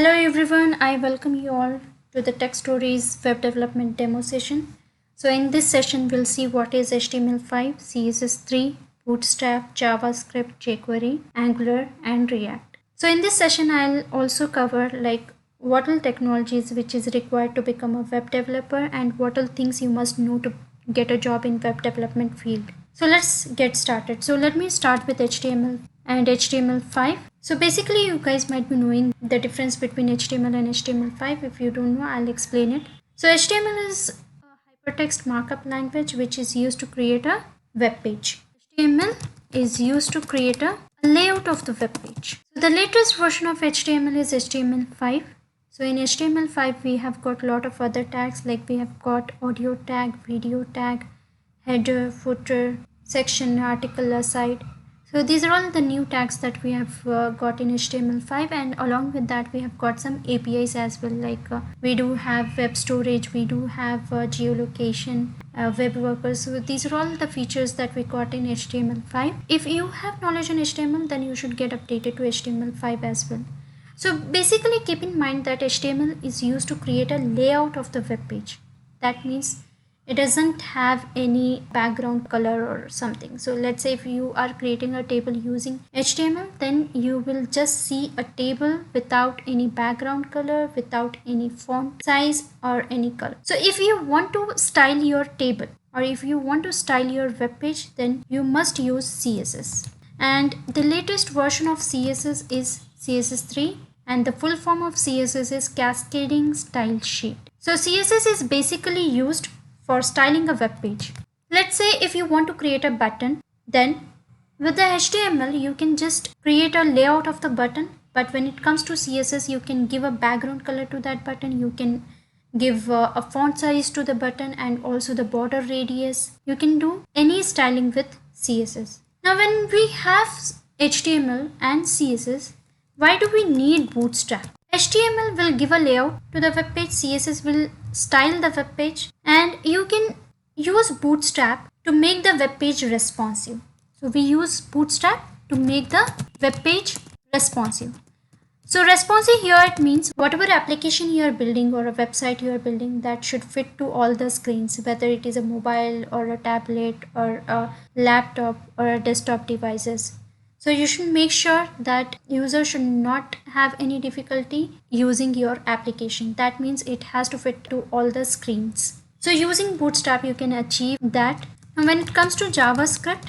Hello everyone, I welcome you all to the Tech Stories web development demo session. So in this session we'll see what is HTML5, CSS3, Bootstrap, JavaScript, jQuery, Angular and React. So in this session I'll also cover what all technologies which is required to become a web developer and what all things you must know to get a job in web development field. So let's get started. So let me start with HTML and HTML5. So basically you guys might be knowing the difference between HTML and HTML5. If you don't know, I'll explain it. So HTML is a hypertext markup language which is used to create a web page. HTML is used to create a layout of the web page. So the latest version of HTML is HTML5. So in HTML5 we have got a lot of other tags, like we have got audio tag, video tag, header, footer, section, article, aside. So these are all the new tags that we have got in HTML5, and along with that we have got some APIs as well, we do have web storage, we do have geolocation, web workers. So these are all the features that we got in HTML5. If you have knowledge on HTML, then you should get updated to HTML5 as well. So basically keep in mind that HTML is used to create a layout of the web page. That means it doesn't have any background color or something. So let's say if you are creating a table using HTML, then you will just see a table without any background color, without any font size or any color. So if you want to style your table or if you want to style your web page, then you must use CSS. And the latest version of CSS is CSS3, and the full form of CSS is Cascading Style Sheet. So CSS is basically used for styling a web page. Let's say if you want to create a button, then with the HTML you can just create a layout of the button, but when it comes to CSS you can give a background color to that button, you can give a font size to the button and also the border radius. You can do any styling with CSS. Now when we have HTML and CSS, why do we need Bootstrap? HTML will give a layout to the web page, CSS will style the web page, and you can use Bootstrap to make the web page responsive. So we use Bootstrap to make the web page responsive. So responsive here, it means whatever application you are building or a website you are building, that should fit to all the screens, whether it is a mobile or a tablet or a laptop or a desktop devices. So you should make sure that user should not have any difficulty using your application. That means it has to fit to all the screens. So using Bootstrap you can achieve that. And when it comes to JavaScript,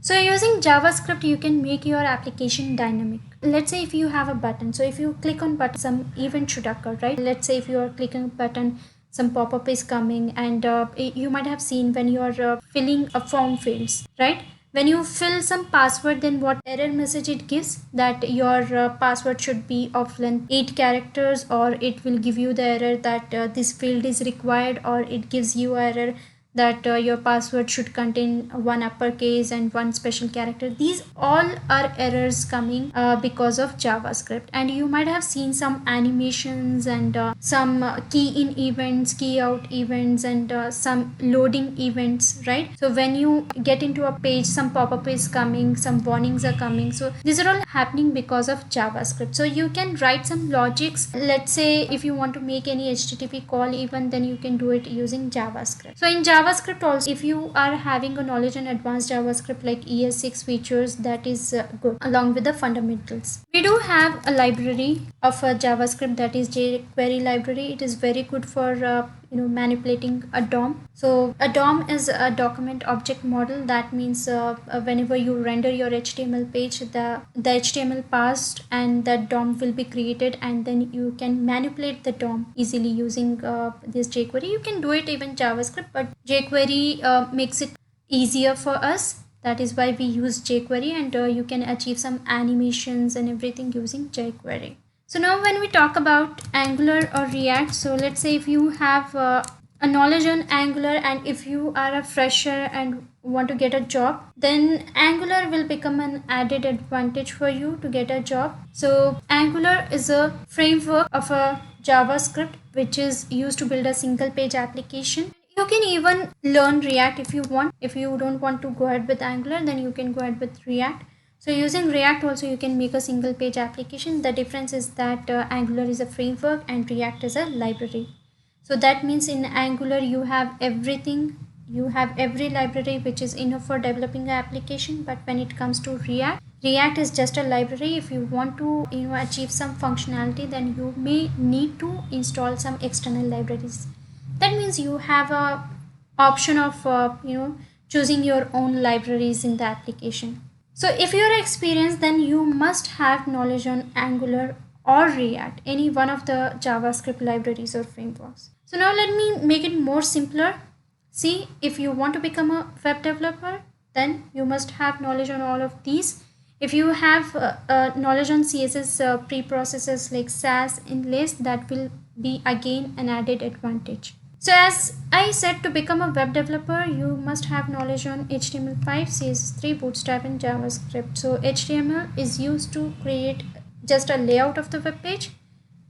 so using JavaScript you can make your application dynamic. Let's say if you have a button, so if you click on button, some event should occur, right? Let's say if you are clicking a button, some pop-up is coming, and you might have seen when you are filling a form fields, right? When you fill some password, then what error message it gives, that your password should be of length 8 characters, or it will give you the error that this field is required, or it gives you error that your password should contain one uppercase and one special character. These all are errors coming because of JavaScript. And you might have seen some animations and some key in events, key out events, and some loading events, right? So when you get into a page, some pop-up is coming, some warnings are coming. So these are all happening because of JavaScript. So you can write some logics. Let's say if you want to make any HTTP call even, then you can do it using JavaScript. So in JavaScript also, if you are having a knowledge on advanced JavaScript like ES6 features, that is good along with the fundamentals. We do have a library of JavaScript, that is jQuery library. It is very good for manipulating a DOM. So a DOM is a document object model. That means whenever you render your HTML page, the HTML passed and that DOM will be created, and then you can manipulate the DOM easily using this jQuery. You can do it even JavaScript, but jQuery makes it easier for us. That is why we use jQuery, and you can achieve some animations and everything using jQuery. So now when we talk about Angular or React, so let's say if you have a knowledge on Angular and if you are a fresher and want to get a job, then Angular will become an added advantage for you to get a job. So Angular is a framework of a JavaScript which is used to build a single page application. You can even learn React if you want. If you don't want to go ahead with Angular, then you can go ahead with React. So using React also you can make a single page application. The difference is that Angular is a framework and React is a library. So that means in Angular you have everything, you have every library which is enough for developing an application. But when it comes to React is just a library. If you want to achieve some functionality, then you may need to install some external libraries. That means you have a option of choosing your own libraries in the application. So if you're experienced, then you must have knowledge on Angular or React, any one of the JavaScript libraries or frameworks. So now let me make it more simpler. See, if you want to become a web developer, then you must have knowledge on all of these. If you have knowledge on CSS preprocessors like Sass, inlays, that will be again an added advantage. So as I said, to become a web developer, you must have knowledge on HTML5, CSS3, Bootstrap and JavaScript. So HTML is used to create just a layout of the web page.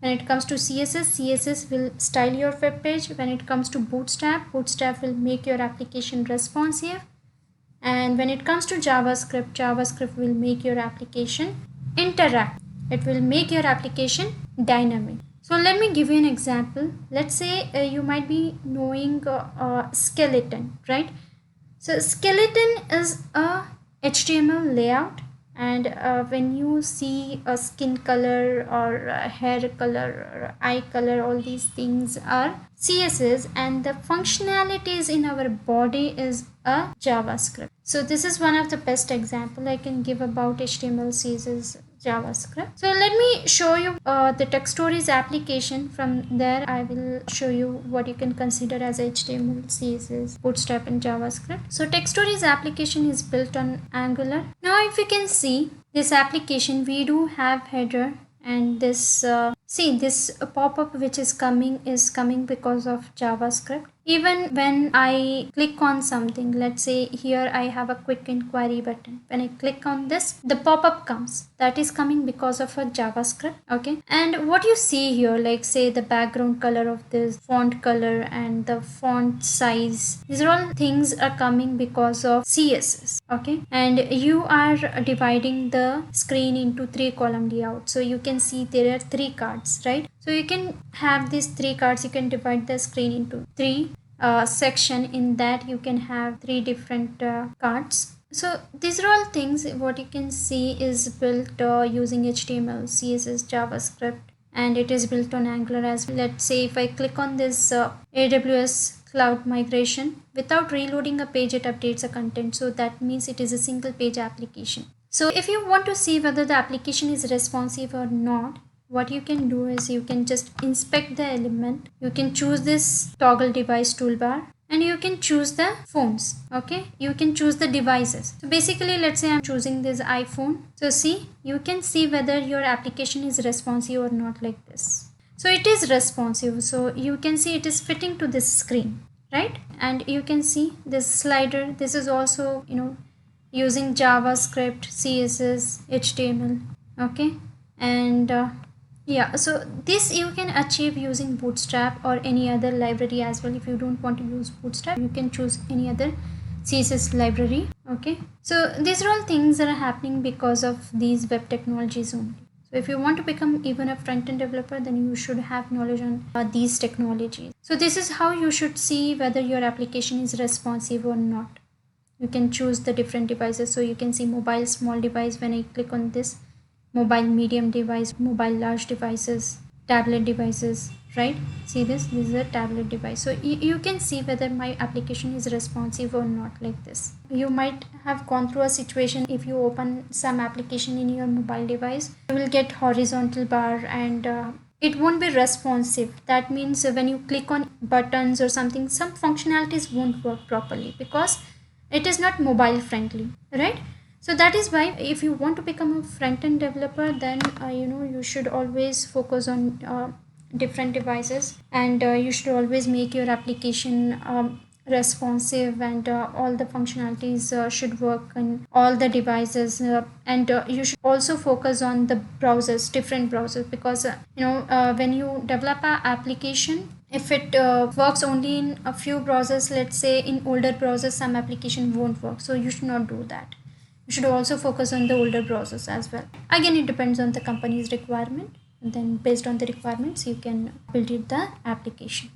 When it comes to CSS will style your web page. When it comes to Bootstrap will make your application responsive. And when it comes to JavaScript will make your application interact. It will make your application dynamic. So let me give you an example. Let's say you might be knowing skeleton, right? So skeleton is a HTML layout, and when you see a skin color or hair color or eye color, all these things are CSS, and the functionalities in our body is a JavaScript. So this is one of the best example I can give about HTML, CSS, JavaScript. So let me show you the TechStories application. From there I will show you what you can consider as HTML, CSS, Bootstrap and JavaScript. So TechStories application is built on Angular. Now if you can see this application, we do have header, and this this pop-up which is coming because of JavaScript. Even when I click on something, let's say here I have a quick inquiry button. When I click on this, the pop-up comes. That is coming because of a JavaScript. Okay, and what you see here, like say the background color of this, font color and the font size, these are all things are coming because of CSS. Okay, and you are dividing the screen into 3-column layout. So you can see there are 3 cards, right? So you can have these 3 cards. You can divide the screen into 3 section. In that you can have 3 different cards. So these are all things what you can see is built using HTML, CSS, JavaScript, and it is built on Angular as well. Let's say if I click on this AWS cloud migration, without reloading a page it updates a content. So that means it is a single page application. So if you want to see whether the application is responsive or not, what you can do is you can just inspect the element. You can choose this toggle device toolbar, and you can choose the phones. Okay, you can choose the devices. So basically, let's say I'm choosing this iPhone. So see, you can see whether your application is responsive or not, like this. So it is responsive. So you can see it is fitting to this screen, right? And you can see this slider. This is also using JavaScript, CSS, HTML. Okay, and yeah, so this you can achieve using Bootstrap or any other library as well. If you don't want to use Bootstrap, you can choose any other CSS library. Okay, so these are all things that are happening because of these web technologies only. So if you want to become even a front-end developer, then you should have knowledge on these technologies. So this is how you should see whether your application is responsive or not. You can choose the different devices. So you can see mobile small device. When I click on this, mobile medium device, mobile large devices, tablet devices, right? See this is a tablet device. So you can see whether my application is responsive or not, like this. You might have gone through a situation. If you open some application in your mobile device, you will get horizontal bar and it won't be responsive. That means when you click on buttons or something, some functionalities won't work properly because it is not mobile friendly, right? So that is why if you want to become a front-end developer, then you should always focus on different devices, and you should always make your application responsive, and all the functionalities should work on all the devices, and you should also focus on the browsers, different browsers, because when you develop a application, if it works only in a few browsers, let's say in older browsers some application won't work, so you should not do that. You should also focus on the older browsers as well. Again, it depends on the company's requirement, and then based on the requirements, you can build it the application.